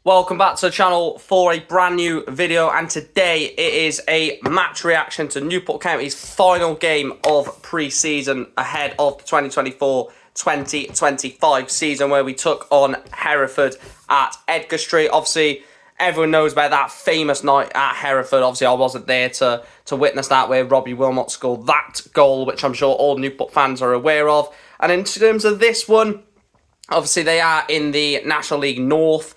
Welcome back to the channel for a brand new video, and today it is a match reaction to Newport County's final game of pre-season ahead of the 2024-2025 season, where we took on Hereford at Edgar Street. Obviously, everyone knows about that famous night at Hereford. Obviously, I wasn't there to witness that, where Robbie Wilmot scored that goal, which I'm sure all Newport fans are aware of. And in terms of this one, obviously they are in the National League North,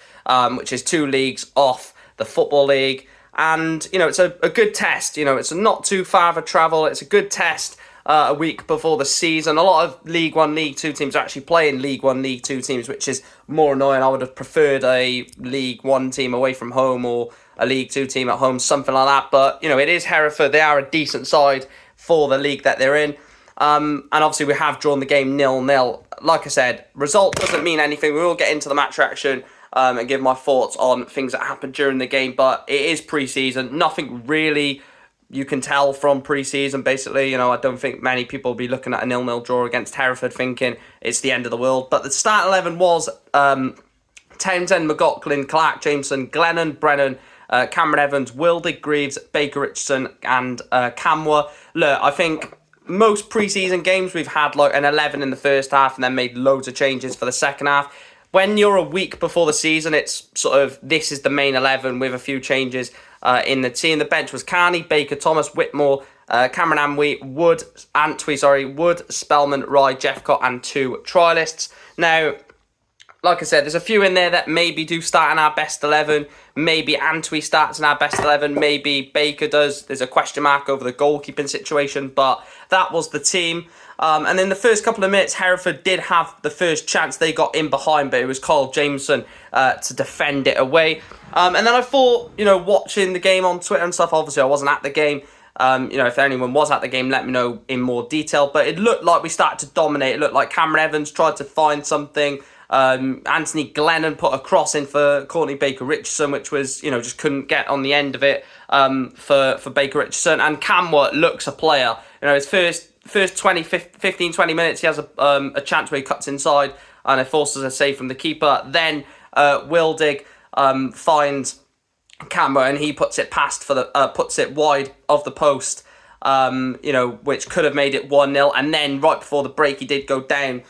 which is 2 leagues off the Football League. And, you know, it's a good test. You know, it's not too far of a travel. It's a good test a week before the season. A lot of League 1, League 2 teams are actually playing League 1, League 2 teams, which is more annoying. I would have preferred a League 1 team away from home or a League 2 team at home, something like that. But, you know, it is Hereford. They are a decent side for the league that they're in. And obviously we have drawn the game 0-0. Like I said, result doesn't mean anything. We will get into the match reaction and give my thoughts on things that happened during the game. But it is pre-season. Nothing really you can tell from pre-season, basically. You know, I don't think many people will be looking at a 0-0 draw against Hereford thinking it's the end of the world. But the start 11 was Townsend, McLaughlin, Clark, Jameson, Glennon, Brennan, Cameron Evans, Wildig, Greaves, Baker Richardson and Camwa. Look, I think most pre-season games we've had like an 11 in the first half and then made loads of changes for the second half. When you're a week before the season, it's sort of, this is the main 11 with a few changes in the team. The bench was Carney, Baker, Thomas, Whitmore, Cameron Wood, Spellman, Rye, Jeffcott and 2 trialists. Now, like I said, there's a few in there that maybe do start in our best 11. Maybe Antwi starts in our best 11. Maybe Baker does. There's a question mark over the goalkeeping situation, but that was the team. And in the first couple of minutes, Hereford did have the first chance. They got in behind, but it was Carl Jameson to defend it away. And then I thought, you know, watching the game on Twitter and stuff, obviously I wasn't at the game. You know, if anyone was at the game, let me know in more detail. But it looked like we started to dominate. It looked like Cameron Evans tried to find something. Anthony Glennon put a cross in for Courtney Baker Richardson, which was, you know, just couldn't get on the end of it for Baker Richardson. And Camwa looks a player. You know, his first 15-20 minutes, he has a chance where he cuts inside and it forces a save from the keeper. Then Wildig finds Camwa and he puts it puts it wide of the post, you know, which could have made it 1-0. And then right before the break, he did go down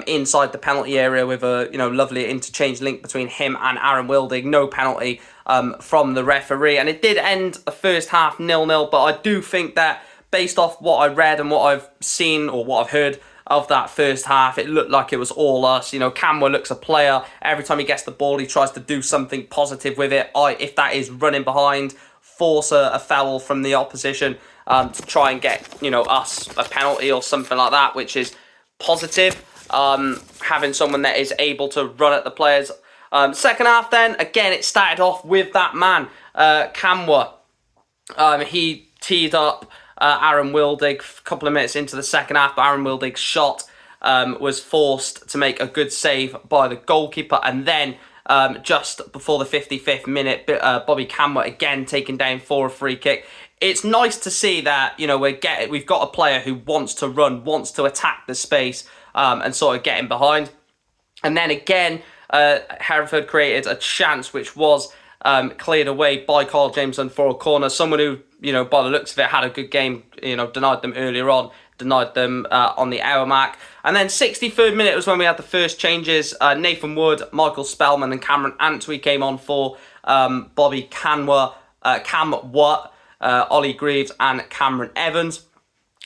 inside the penalty area with a, you know, lovely interchange link between him and Aaron Wildig. No penalty from the referee, and it did end the first half 0-0. But I do think that based off what I read and what I've seen or what I've heard of that first half, it looked like it was all us. You know, Camwa looks a player. Every time he gets the ball, he tries to do something positive with it. If that is running behind, force a foul from the opposition to try and get, you know, us a penalty or something like that, which is positive. Having someone that is able to run at the players. Second half then, again, it started off with that man, Camwa. He teed up Aaron Wildig a couple of minutes into the second half, but Aaron Wildig's shot was forced to make a good save by the goalkeeper. And then just before the 55th minute, Bobby Camwa again taken down for a free kick. It's nice to see that, you know, we've got a player who wants to run, wants to attack the space, and sort of getting behind. And then again, Hereford created a chance which was cleared away by Carl Jameson for a corner. Someone who, you know, by the looks of it, had a good game, you know, denied them earlier on, denied them on the hour mark. And then 63rd minute was when we had the first changes. Nathan Wood, Michael Spellman and Cameron Antwi came on for Bobby Camwa, Ollie Greaves and Cameron Evans.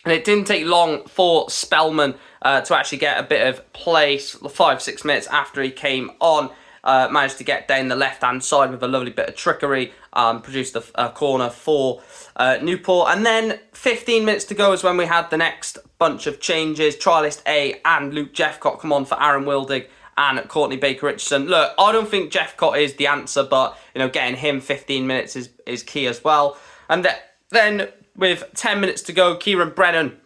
And it didn't take long for Spellman to actually get a bit of play. 5-6 minutes after he came on, managed to get down the left-hand side with a lovely bit of trickery, produced a corner for Newport. And then 15 minutes to go is when we had the next bunch of changes. Trialist A and Luke Jeffcott come on for Aaron Wildig and Courtney Baker Richardson. Look, I don't think Jeffcott is the answer, but, you know, getting him 15 minutes is key as well. And then with 10 minutes to go, Kieran Brennan,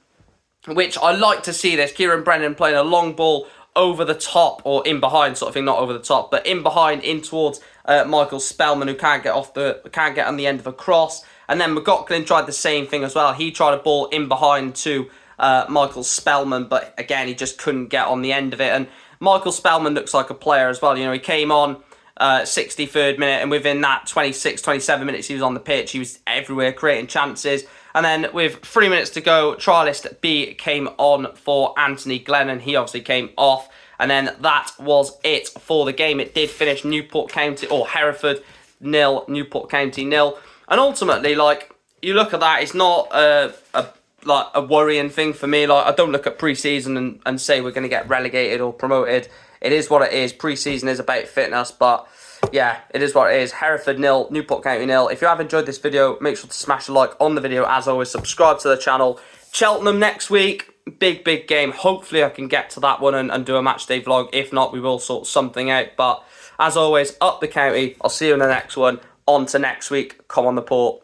which I like to see this, Kieran Brennan playing a long ball over the top, or in behind sort of thing, not over the top, but in behind, in towards Michael Spellman, who can't get on the end of a cross. And then McLaughlin tried the same thing as well. He tried a ball in behind to Michael Spellman, but again, he just couldn't get on the end of it. And Michael Spellman looks like a player as well. You know, he came on 63rd minute, and within that 26, 27 minutes he was on the pitch, he was everywhere creating chances. And then with 3 minutes to go, trialist B came on for Anthony Glennon. He obviously came off. And then that was it for the game. It did finish Newport County, or Hereford 0, Newport County 0. And ultimately, like, you look at that, it's not a worrying thing for me. Like, I don't look at pre-season and say we're going to get relegated or promoted. It is what it is. Pre-season is about fitness, but yeah, it is what it is. Hereford 0, Newport County 0. If you have enjoyed this video, make sure to smash a like on the video. As always, subscribe to the channel. Cheltenham next week. Big game. Hopefully I can get to that one and do a match day vlog. If not, we will sort something out. But as always, up the county. I'll see you in the next one. On to next week. Come on the port.